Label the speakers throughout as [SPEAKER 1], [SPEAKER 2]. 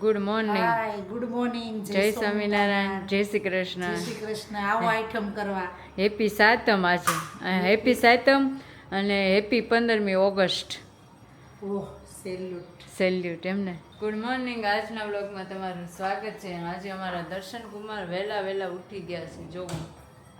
[SPEAKER 1] Good morning.
[SPEAKER 2] Hi good morning.
[SPEAKER 1] જય સ્વામિનારાયણ. જય શ્રી કૃષ્ણ.
[SPEAKER 2] જય શ્રી કૃષ્ણ. આવો આઈટમ કરવા.
[SPEAKER 1] હેપી સાતમ આજે. હેપી સાતમ અને હેપી 15મી ઓગસ્ટ.
[SPEAKER 2] ઓહ સેલ્યુટ.
[SPEAKER 1] સેલ્યુટ એમને. Good morning. આજના બ્લોગમાં તમારું સ્વાગત છે. આજે અમારા દર્શન કુમાર વહેલા ઉઠી ગયા છે. જો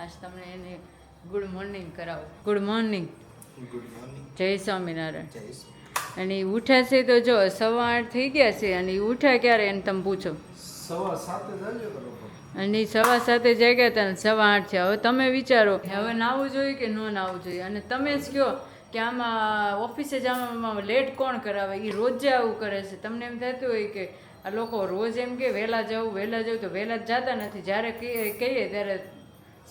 [SPEAKER 1] આજ તમને એને ગુડ મોર્નિંગ કરાવો. Good morning.
[SPEAKER 3] Good morning.
[SPEAKER 1] જય સ્વામિનારાયણ.
[SPEAKER 3] જય શ્રી
[SPEAKER 1] અને એ ઉઠ્યા છે તો જો 8:15 થઈ ગયા છે અને એ ઉઠ્યા ક્યારે એને તમે પૂછો.
[SPEAKER 3] 7:15 જાગ્યો તો લોકો.
[SPEAKER 1] અને 7:15 જાગ્યા હતા ને 8:15 થયા. હવે તમે વિચારો હવે નાવું જોઈએ કે ન નાવું જોઈએ. અને તમે જ કહો કે આમાં ઓફિસે જવામાં લેટ કોણ કરાવે. એ રોજે આવું કરે છે. તમને એમ થતું હોય કે આ લોકો રોજ એમ કે વહેલા જવું તો વહેલા જ જતા નથી. જ્યારે કહીએ ત્યારે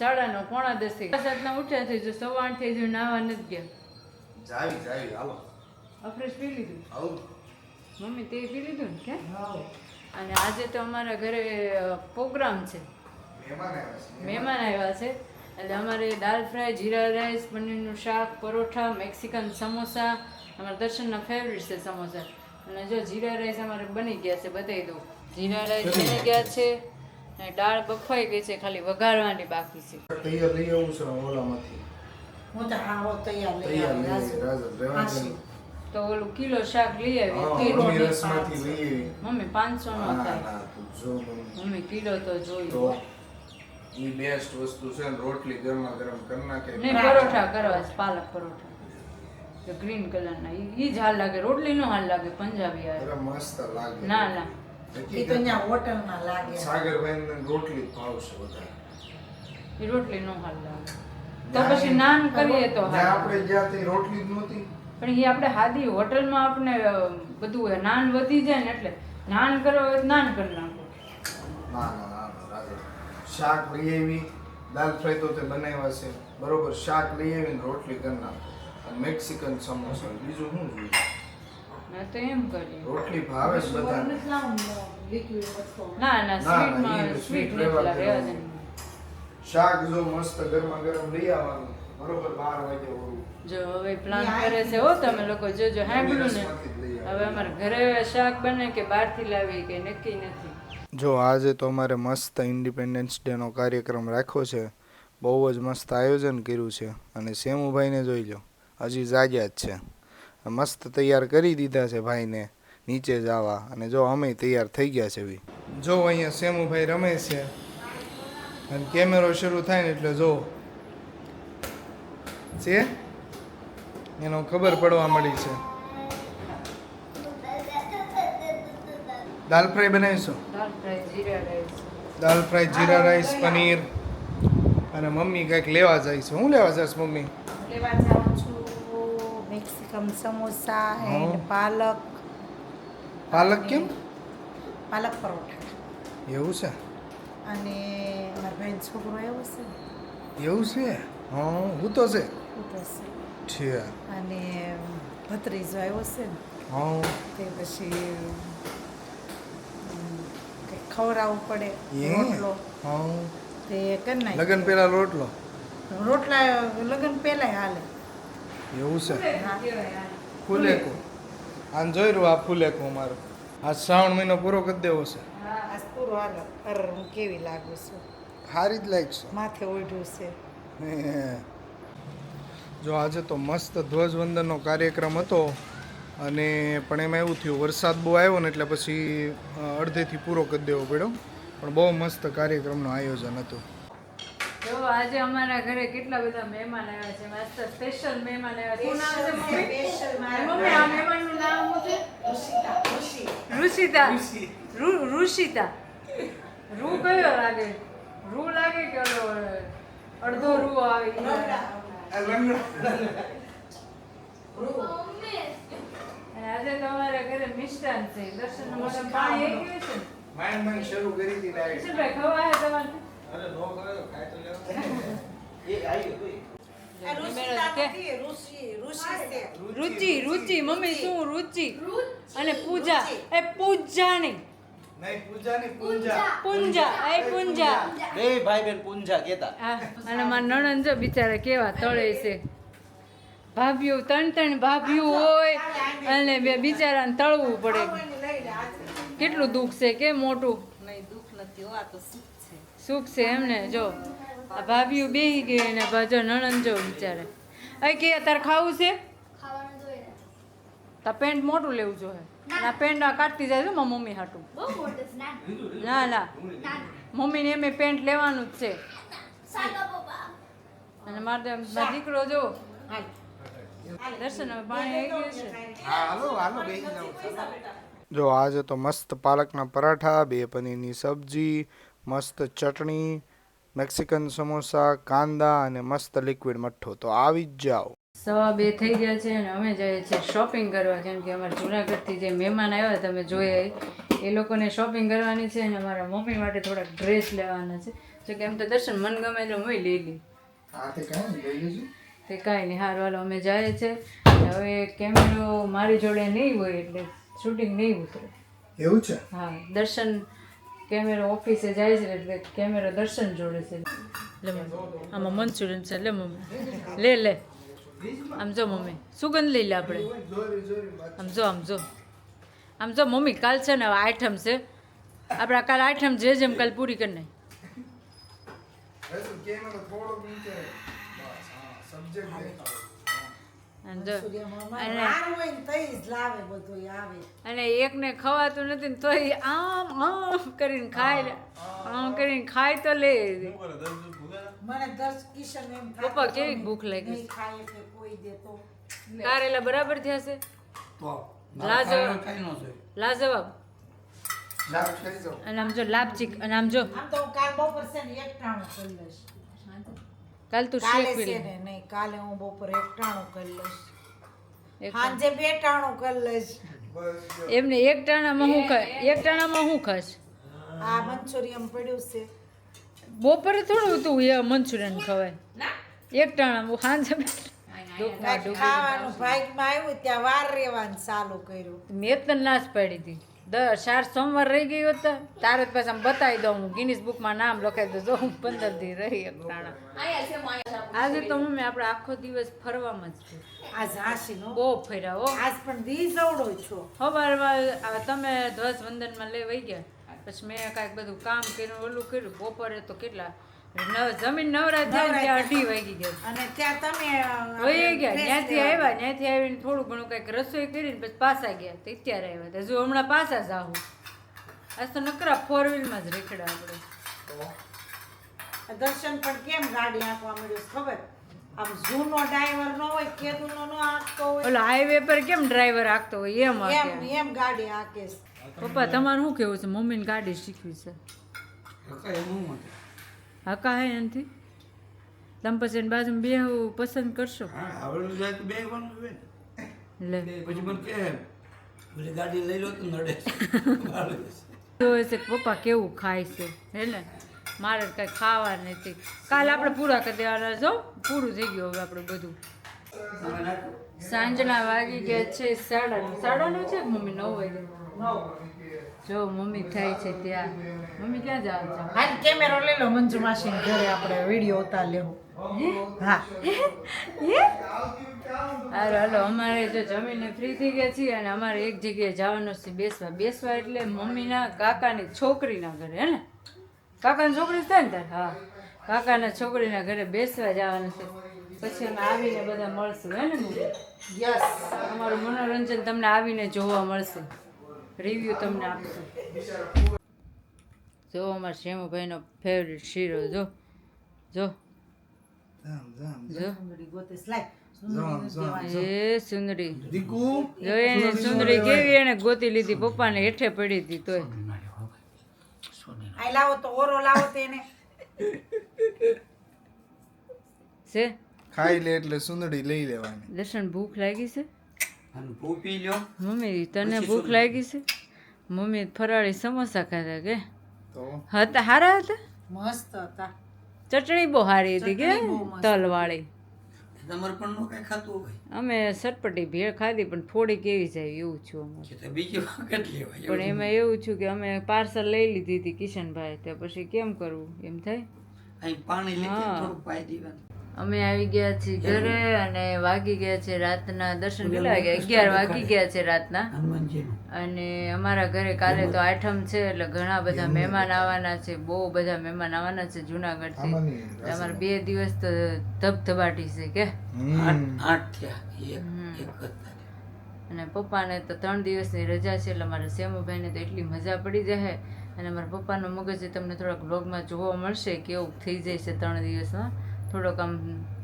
[SPEAKER 1] 9:30 9:45 થઈ 7:00 ઉઠ્યા થઈ જો 8:15 થઈ જો નાવા નથી ગયા.
[SPEAKER 3] જાવી હાલો.
[SPEAKER 1] અફરેશ પી લીધું.
[SPEAKER 3] આવું
[SPEAKER 1] મમ્મી તે પી લીધું ને કે.
[SPEAKER 2] હાઉ.
[SPEAKER 1] અને આજે તો અમારા ઘરે પ્રોગ્રામ છે. મહેમાન આવ્યા છે એટલે અમારે દાલ ફ્રાય, જીરા રાઈસ, પનીરનું શાક, પરોઠા, મેક્સિકન સમોસા. અમારા દર્શનના ફેવરિટ છે સમોસા. અને જો જીરા રાઈસ અમારે બની ગયા છે, બતાવી દઉં. જીરા રાઈસ બની ગયા છે અને દાળ બફાઈ ગઈ છે, ખાલી વઘારવાની બાકી છે.
[SPEAKER 3] તૈયાર લઈ આવું છે ઓલામાંથી.
[SPEAKER 2] હું તો આવો તૈયાર લઈ
[SPEAKER 3] તૈયાર લઈ
[SPEAKER 2] આવી.
[SPEAKER 3] રાજલ રહેવા દે.
[SPEAKER 1] તો ઓલું કિલો શાક લઈ આવી.
[SPEAKER 2] કિલો
[SPEAKER 3] મમ્મી
[SPEAKER 2] ની
[SPEAKER 3] રસમાંથી લઈ આવી.
[SPEAKER 1] મમ્મી 500 નો
[SPEAKER 3] ના
[SPEAKER 1] થાય.
[SPEAKER 3] ના તું જો મમ્મી.
[SPEAKER 1] મમ્મી કિલો તો
[SPEAKER 3] તો
[SPEAKER 1] જોયું.
[SPEAKER 3] ઈ બેસ્ટ વસ્તુ છે ને રોટલી ગરમા ગરમ કરી નાખે.
[SPEAKER 1] ને પરોઠા કરવા છે, પાલક પરોઠા ગ્રીન કલરના. ઈ જ હાલ લાગે, રોટલી નો હાલ લાગે પંજાબી હાલ.
[SPEAKER 3] અરે મસ્ત લાગે.
[SPEAKER 1] ના
[SPEAKER 2] એ તો અહીંયા હોટલમાં લાગે.
[SPEAKER 3] સાગરભાઈને રોટલી જ ભાવશે વધારે.
[SPEAKER 1] એ રોટલી નો હાલ લાગે. તો પછી નાન કરીએ તો
[SPEAKER 3] જ્યાં
[SPEAKER 1] હાલ.
[SPEAKER 3] આપણે જ્યાં તે રોટલી જ નહોતી.
[SPEAKER 1] પણ એ આપણે હાદી હોટલમાં આપણે બધું નાન વધી જાય ને એટલે નાન કરવા હોય તો નાન કરી નાખો.
[SPEAKER 3] ના રાજલ. શાક લઈ આવી, દાલ ફ્રાય તો તે બનાવ્યા છે બરોબર. શાક લઈ આવીને રોટલી કરી નાખો. અને મેક્સિકન સમોસા બીજું શું જોઈએ?
[SPEAKER 1] મેં તો એમ કરીએ.
[SPEAKER 3] રોટલી ભાવે જ બધાને.
[SPEAKER 2] લિક્વિડ વસ્તુ.
[SPEAKER 1] ના
[SPEAKER 3] ના,
[SPEAKER 1] સ્વીટમાં
[SPEAKER 3] ઈ
[SPEAKER 1] સ્વીટ
[SPEAKER 3] sweet
[SPEAKER 1] નથી
[SPEAKER 3] રહેવા
[SPEAKER 1] લાગે.
[SPEAKER 3] દેવાનું. શાક જો મસ્ત ગરમા ગરમ લઈ આવવાનું બરોબર 12 વાગે ઓરું.
[SPEAKER 1] જો હવે પ્લાન કરે છે હો તમે લોકો જોજો. સાંભળ્યું ને. હવે અમારા ઘરે શાક બને કે બહારથી લાવી કે નક્કી નથી.
[SPEAKER 3] જો આજે તો અમારે મસ્ત ઇન્ડિપેન્ડન્સ ડેનો કાર્યક્રમ રાખ્યો છે. બહુ જ મસ્ત આયોજન કર્યું છે. અને શેમુભાઈને જોઈ લો, હજી જાગ્યા જ છે. મસ્ત તૈયાર કરી દીધા છે ભાઈને નીચે જવા. અને જો અમે તૈયાર થઈ ગયા છે ભાઈ. જો અહીંયા શેમુભાઈ રમે છે અને કેમેરો શરૂ થાય ને એટલે જો છે એનો ખબર પડવા મળી છે. દાલ ફ્રાય બનાવીશું.
[SPEAKER 1] દાલ ફ્રાય, જીરા રાઈસ.
[SPEAKER 3] દાલ ફ્રાય, જીરા રાઈસ, પનીર. અને મમ્મી કંઈક લેવા જાય છે. શું લેવા જઈશ મમ્મી?
[SPEAKER 2] લેવા જાઉં છું મેક્સિકન સમોસા એન્ડ પાલક.
[SPEAKER 3] પાલક કેમ?
[SPEAKER 2] પાલક પરોઠા.
[SPEAKER 3] એવું છે?
[SPEAKER 2] અને મારા ભાઈનો છોકરો આવ્યો છે ને,
[SPEAKER 3] એવું છે? હા હું તો છે.
[SPEAKER 2] ઉતરશે.
[SPEAKER 3] છે.
[SPEAKER 2] અને ભત્રીજો આવ્યો છે ને,
[SPEAKER 3] હા
[SPEAKER 2] તે પછી કંઈક ખવડાવવું પડે
[SPEAKER 3] એ
[SPEAKER 2] રોટલો
[SPEAKER 3] હા
[SPEAKER 2] તે કરી નાખીએ.
[SPEAKER 3] લગન પેલા રોટલો.
[SPEAKER 2] રોટલા લગ્ન પહેલાંય હાલે.
[SPEAKER 3] એવું છે?
[SPEAKER 2] હા.
[SPEAKER 3] ફૂલેકો. આને જોઈ રહ્યું આ ફૂલેકો અમારો. આ શ્રાવણ મહિનો પૂરો કરી દેવો છે.
[SPEAKER 2] આજ પૂરો હાલે. અરે હું કેવી લાગુ છું.
[SPEAKER 3] સારી જ લાગશે.
[SPEAKER 2] માથે ઓઢ્યું છે.
[SPEAKER 3] જો આજે તો મસ્ત ધ્વજવંદનનો કાર્યક્રમ હતો. અને પણ એમાં એવું થયું વરસાદ બહુ આવ્યો ને એટલે પછી અડધેથી પૂરો કરી દેવો પડ્યો. પણ બહુ મસ્ત કાર્યક્રમનું આયોજન હતું.
[SPEAKER 1] જો આજે અમારા ઘરે કેટલા બધા મહેમાન આવ્યા છે. મસ્ત સ્પેશિયલ મહેમાન આવ્યા છે. શું નામ છે મમ્મી? મમ્મી આ મહેમાનનું નામ શું છે? ઋષિતા. ઋષિતા. રૂ કયો લાગે? રૂ લાગે કે ઓલો અડધો રૂ આવે? અને આજે તો અમારા ઘરે મિષ્ટાન છે. દર્શન મોઢા પાણી આવી ગયું છે.
[SPEAKER 3] માંડ શરૂ કરી દીધી.
[SPEAKER 1] કિશનભાઈ ખવાય તમારે? રુચિ મમ્મી શું રુચિ અને પૂજા એ પૂજા નહીં
[SPEAKER 3] નહીં પૂજા નહીં પૂંજા.
[SPEAKER 1] પૂંજા એ પૂંજા.
[SPEAKER 4] બે ભાઈ બેન પૂંજા કેતા.
[SPEAKER 1] હા, અને મારા નણંદ જો બિચારા કેવા તળે છે. ભાભીઓ 3 ભાભીઓ હોય અને બે બિચારાને તળવું પડે. કેટલું દુઃખ છે કે મોટું
[SPEAKER 2] નહીં દુઃખ નથી હો, આ તો સુખ છે.
[SPEAKER 1] સુખ છે એમને જો આ ભાભીઓ બેહી ગઈ ને જો નણંદ જો બિચારે અહીં કે તારે ખાવું છે તા પેન્ટ મોટું લેવું જોઈએ અને આ પેન્ટ આ કાઢતી જાય છે મારી મમ્મી હાટું ના ના મમ્મીને એમ પેન્ટ લેવાનું જ છે અને મારો દીકરો જો દર્શન હવે પાણી આવી ગયું છે
[SPEAKER 3] જો આજે તો મસ્ત પાલકના પરાઠા, 2 પનીરની સબ્જી, મસ્ત ચટણી, મેક્સિકન સમોસા, કાંદા અને મસ્ત લિક્વિડ મઠ્ઠો. તો આવી જ જાઓ.
[SPEAKER 1] 2:15 થઈ ગયા છે અને અમે જઈએ છીએ શોપિંગ કરવા કેમ કે અમારા જુનાગઢથી જે મહેમાન આવ્યા તમે જોયા એ લોકોને શોપિંગ કરવાની છે અને અમારા મમ્મી માટે થોડાક ડ્રેસ લેવાના છે જો કે એમ તો દર્શન મન ગમે એટલે હું લઈ લી તે કાંઈ નહીં હારું હાલો અમે જાય છે હવે કેમેરો મારી જોડે નહીં હોય એટલે શૂટિંગ નહીં ઉતરે
[SPEAKER 3] એવું છે?
[SPEAKER 1] હા દર્શન કેમેરો ઓફિસે જાય છે એટલે કેમેરો દર્શન જોડે છે લે મમ્મી આમાં મંચુરિયન છે લે મમ્મી લે લે આમ જો મમ્મી સુગંધ લઈ લે આપણે આમ જો મમ્મી કાલ છે ને આઈટમ છે આપણે કાલ આઈટમ જેમ કાલ પૂરી કરી નાખી અને એકને ખવાતું નથી ને તોય આમ કરીને ખાય તો લે
[SPEAKER 2] મને 10 કિશન એમ થાય
[SPEAKER 1] પપ્પા કેવી ભૂખ લાગી
[SPEAKER 2] નહીં ખાય કે કોઈ દે તો
[SPEAKER 1] કારેલા બરાબર થયા છે લાજવાબ અને આમ જો લાપચીક અને આમ જો
[SPEAKER 2] આમ તો હું કાલ બપોર છે ને એક ટાણું કરી લઈશ
[SPEAKER 1] કાલ તું
[SPEAKER 2] કાલે
[SPEAKER 1] શેક પી
[SPEAKER 2] છે
[SPEAKER 1] લે
[SPEAKER 2] ને નહીં કાલે હું બપોર એક ટાણું કરી લઈશ
[SPEAKER 1] એક
[SPEAKER 2] સાંજે 2 ટાણું કરી લઈશ
[SPEAKER 1] એમને એક ટાણામાં હું ખાશ
[SPEAKER 2] આ મંચુરિયન પડ્યું છે
[SPEAKER 1] બપોરે થોડું તું એ મંચુરિયન ખવાય એક ટાણા સાંજે
[SPEAKER 2] કાંઈક ખાવાનું ભાગમાં આવ્યું ત્યાં વાર રહેવાનું ચાલુ કર્યું
[SPEAKER 1] મેં તને નાશ પાડી હતી 4 સોમવાર રહી ગઈ હોત તારે જ પાછા બતાવી દઉં હું ગિનિસ બુકમાં નામ લખાઈ દઉં જો હું 15 દી રહી એક ટાણા આજે તો મમ્મી આપણે આખો દિવસ ફરવામાં જ છે
[SPEAKER 2] આ ઝાંસીનો
[SPEAKER 1] બહુ ફર્યા હો
[SPEAKER 2] આજ પણ દી સવડો છો
[SPEAKER 1] સવારમાં તમે ધ્વજવંદનમાં લઈ વહી ગયા પછી મેં કાંઈક બધું કામ કર્યું ઓલું કર્યું બપોરે તો કેટલા જમીન નવરા થયા ત્યાં 2:30 વાગી ગયા
[SPEAKER 2] અને ત્યાં તમે
[SPEAKER 1] વહી ગયા ત્યાંથી આવીને થોડું ઘણું કંઈક રસોઈ કરીને પછી પાછા ગયા તો અત્યારે આવ્યા તો હજુ હમણાં પાછા જ આવું આજ તો નકરા 4 વ્હીલમાં જ રેખડા આપણે
[SPEAKER 2] દર્શન પણ કેમ ગાડી આંકવા મળ્યું ખબર આમ જૂનો ડ્રાઈવર ન હોય કેદુનો ન આંકતો હોય
[SPEAKER 1] ઓલો હાઈવે પર કેમ ડ્રાઈવર આંકતો હોય એમ
[SPEAKER 2] એમ
[SPEAKER 1] આંકે
[SPEAKER 2] એમ ગાડી આંકે છે.
[SPEAKER 1] પપ્પા તમારું શું કેવું છે મમ્મીને ગાડી શીખવી છે હકા હે એનાથી તમે પછી એની બાજુમાં બેહવું પસંદ કરશો
[SPEAKER 5] આવડું જાય તો બેહવાનું હોય ને
[SPEAKER 1] લે
[SPEAKER 5] પછી મને કે ઓલી ગાડી લઈ લો તો નડે
[SPEAKER 1] જોવે છે કે પપ્પા કેવું ખાય છે હે ને મારે કાંઈ ખાવા નથી કાલ આપણે પૂરા કરી દેવાના જો પૂરું થઈ ગયું હવે આપણે બધું સાંજના વાગી ગયા છે 9:30 છે મમ્મી 9 વાગે જો મમ્મી થાય છે ત્યાં મમ્મી ક્યાં જાવ છો
[SPEAKER 2] હાલ કેમેરો લઈ લો મંજુ માસીને ઘરે આપણે વિડીયો ઉતાર લેવું હા
[SPEAKER 1] હાલો હાલો અમારે જો જમીને ફ્રી થઈ ગયા છીએ અને અમારે એક જગ્યાએ જવાનું છે બેસવા એટલે મમ્મીના કાકાની છોકરીના ઘરે હે ને કાકાની છોકરી થાય ને તાર હા કાકાના છોકરીના ઘરે બેસવા જવાનું છે પછી અમે આવીને બધા મળશું હે ને મમ્મી
[SPEAKER 2] યસ
[SPEAKER 1] અમારું મનોરંજન તમને આવીને જોવા મળશે રિવ્યૂ તમને આપશું જો અમારા શેમુભાઈનો ફેવરિટ શીરો જો જો જો
[SPEAKER 2] ગોતીસ લાય
[SPEAKER 1] એ સુંદરી
[SPEAKER 5] દીકુ
[SPEAKER 1] જો એને સુંદરી કેવી એને ગોતી લીધી પપ્પાને હેઠે પડી હતી તોય
[SPEAKER 2] આ લાવો તો ઓરો લાવો તેને
[SPEAKER 1] છે
[SPEAKER 3] ખાઈ લે એટલે સુંદડી લઈ લેવાની.
[SPEAKER 1] દર્શન ભૂખ લાગી છે
[SPEAKER 5] અને ભૂ પી લ્યો
[SPEAKER 1] મમ્મી તને ભૂખ લાગી છે મમ્મી ફરાળી સમોસા ખાધા કે
[SPEAKER 3] તો
[SPEAKER 1] હતા હારા હતા
[SPEAKER 2] મસ્ત હતા
[SPEAKER 1] ચટણી બહુ સારી હતી કે
[SPEAKER 2] ચટણી બહુ મસ્ત
[SPEAKER 1] તલવાળી
[SPEAKER 5] તમારે પણ નો કઈ ખાતું હોય
[SPEAKER 1] અમે ચટપટી ભેળ ખાધી પણ થોડી કેવી જાય એવું છું અમારે
[SPEAKER 5] કે તો બીજી વખત લેવાય
[SPEAKER 1] પણ એમાં એવું છું કે અમે પાર્સલ લઈ લીધી હતી કિશનભાઈ તો પછી કેમ કરવું એમ થાય
[SPEAKER 5] અહીં પાણી લીધે
[SPEAKER 1] હા.
[SPEAKER 5] થોડું પાઈ દેવાનું
[SPEAKER 1] અમે આવી ગયા છીએ ઘરે અને વાગી ગયા છે રાતના દર્શન કેટલા વાગ્યા 11 વાગી ગયા છે રાતના.
[SPEAKER 5] હનુમાનજીનું
[SPEAKER 1] અને અમારા ઘરે કાલે તો આઠમ છે એટલે ઘણા બધા મહેમાન આવવાના છે, બહુ બધા મહેમાન આવવાના છે જુનાગઢથી. અમારે 2 દિવસ તો ધબધબાટી છે કે
[SPEAKER 5] આઠ થયા એક કરતા.
[SPEAKER 1] અને પપ્પાને તો 3 દિવસની રજા છે એટલે મારા સેમુભાઈને તો એટલી મજા પડી જાય. અને મારા પપ્પાનો મગજ તમને થોડાક બ્લોગમાં જોવા મળશે કેવું થઈ જાય છે 3 દિવસમાં, થોડોક આમ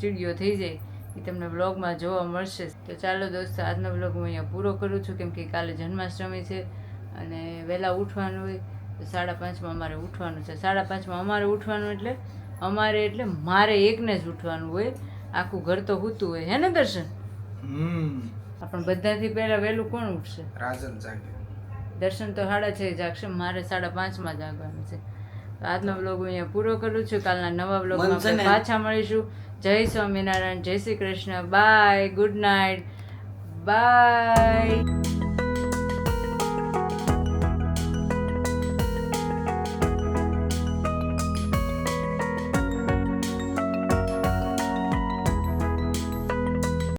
[SPEAKER 1] ચીડિયો થઈ જાય એ તમને બ્લોગમાં જોવા મળશે. તો ચાલો દોસ્તો, આજનો બ્લોગ હું અહીંયા પૂરો કરું છું, કેમ કે કાલે જન્માષ્ટમી છે અને વહેલા ઉઠવાનું હોય તો 5:30 અમારે ઉઠવાનું છે. 5:30 અમારે ઉઠવાનું એટલે મારે એકને જ ઉઠવાનું હોય, આખું ઘર તો સૂતું હોય, હે ને દર્શન? પણ બધાથી પહેલા વહેલું કોણ ઉઠશે?
[SPEAKER 3] રાજન જાગે.
[SPEAKER 1] દર્શન તો 6:30 જાગશે, મારે 5:30 જાગવાનું છે. તો આજનો બ્લોગ હું અહીંયા પૂરો કરું છું. કાલના નવા બ્લોગમાં આપણે પાછા મળીશું. જય સ્વામિનારાયણ, જય Shri Krishna, bye, good night, by.